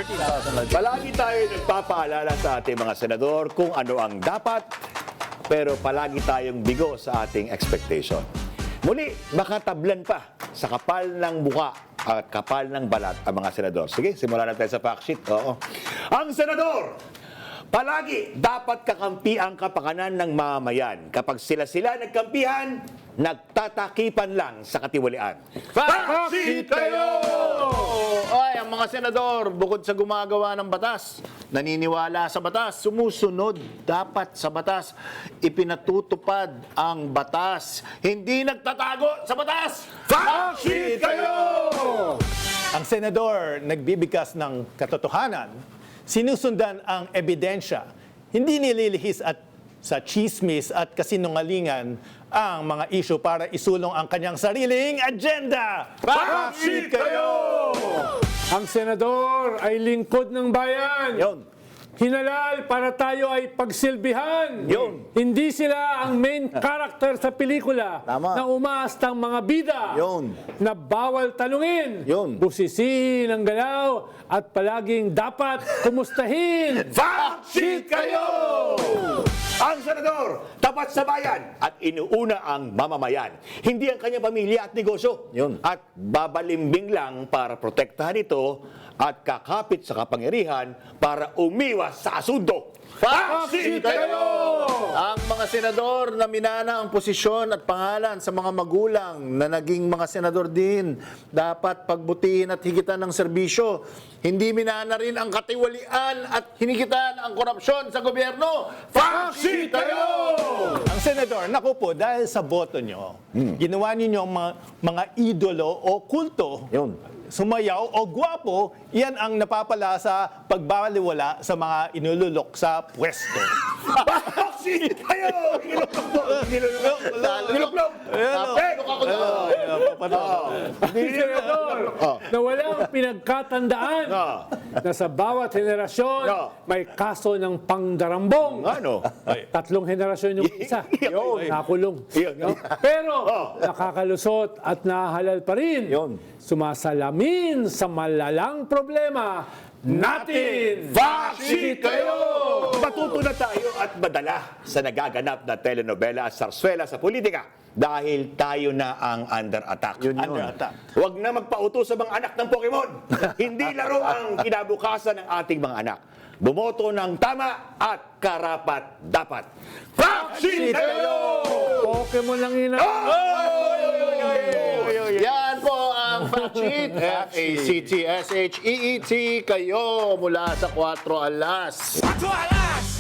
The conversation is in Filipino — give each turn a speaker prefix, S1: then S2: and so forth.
S1: Palagi tayo nagpapaalala sa ating mga senador kung ano ang dapat, pero palagi tayong bigo sa ating expectation. Muli, baka tablan pa sa kapal ng buka at kapal ng balat ang mga senador. Sige, simulan na tayo sa fact sheet. Oo. Ang senador, palagi dapat kakampi ang kapakanan ng mamamayan. Kapag sila nagkampihan, nagtatakipan lang sa katiwalian.
S2: Fact sheet kayo! Ay, ang mga senador, bukod sa gumagawa ng batas, naniniwala sa batas, sumusunod dapat sa batas, ipinatutupad ang batas, hindi nagtatago sa batas. Fact sheet kayo!
S3: Ang senador nagbibigkas ng katotohanan, sinusundan ang ebidensya, hindi nililihis at sa chismis at kasinungalingan ang mga isyu para isulong ang kanyang sariling agenda.
S2: Fact sheet kayo!
S4: Ang senador ay lingkod ng bayan.
S2: Yun.
S4: Hinalal para tayo ay pagsilbihan.
S2: Yun.
S4: Hindi sila ang main character sa pelikula
S2: Tama.
S4: na umaastang mga bida.
S2: Yun.
S4: Na bawal tanungin.
S2: Yun.
S4: Busisihin ang galaw at palaging dapat kumustahin.
S1: Fact sheet kayo! Ang senador, tapat sa bayan at inuuna ang mamamayan. Hindi ang kanyang pamilya at negosyo.
S2: Yun.
S1: At babalimbing lang para protektahan ito at kakapit sa kapangyarihan para umiwas sa asundo.
S2: Fact sheet kayo! Ang mga senador na minana ang posisyon at pangalan sa mga magulang na naging mga senador din, dapat pagbutihin at higitan ng serbisyo. Hindi minana rin ang katiwalian at hinigitan ang korupsyon sa gobyerno. Fact sheet kayo!
S3: Ang senador, naku po, dahil sa boto nyo, ginawa ninyo ang mga idolo o kulto,
S2: Yun.
S3: sumayaw o gwapo, yan ang napapala sa pagbaliwala sa mga inululok sa pwesto.
S1: Fact sheet kayo! Niluklok!
S4: Senador, na walang pinagkatandaan na sa bawat henerasyon may kaso ng pangdarambong.
S1: Ano?
S4: 3 henerasyon yung isa.
S1: Yun.
S4: Nakulong.
S1: Yun.
S4: No? Pero nakakalusot at nahalal pa rin.
S2: Yun.
S4: Sumasalamin sa malalang problema natin.
S1: Fact sheet kayo! Matuto na tayo at madala sa nagaganap na telenovela at sarswela sa politika dahil tayo na ang under attack.
S2: Yun.
S3: Under attack.
S1: Huwag na magpauto sa mga anak ng Pokemon. Hindi laro ang kinabukasan ng ating mga anak. Bumoto ng tama at karapat dapat. Fact sheet kayo!
S4: Pokemon lang ina.
S2: Yan po ang fact sheet. FACTSHEET kayo mula sa 4 alas.
S5: 4 alas!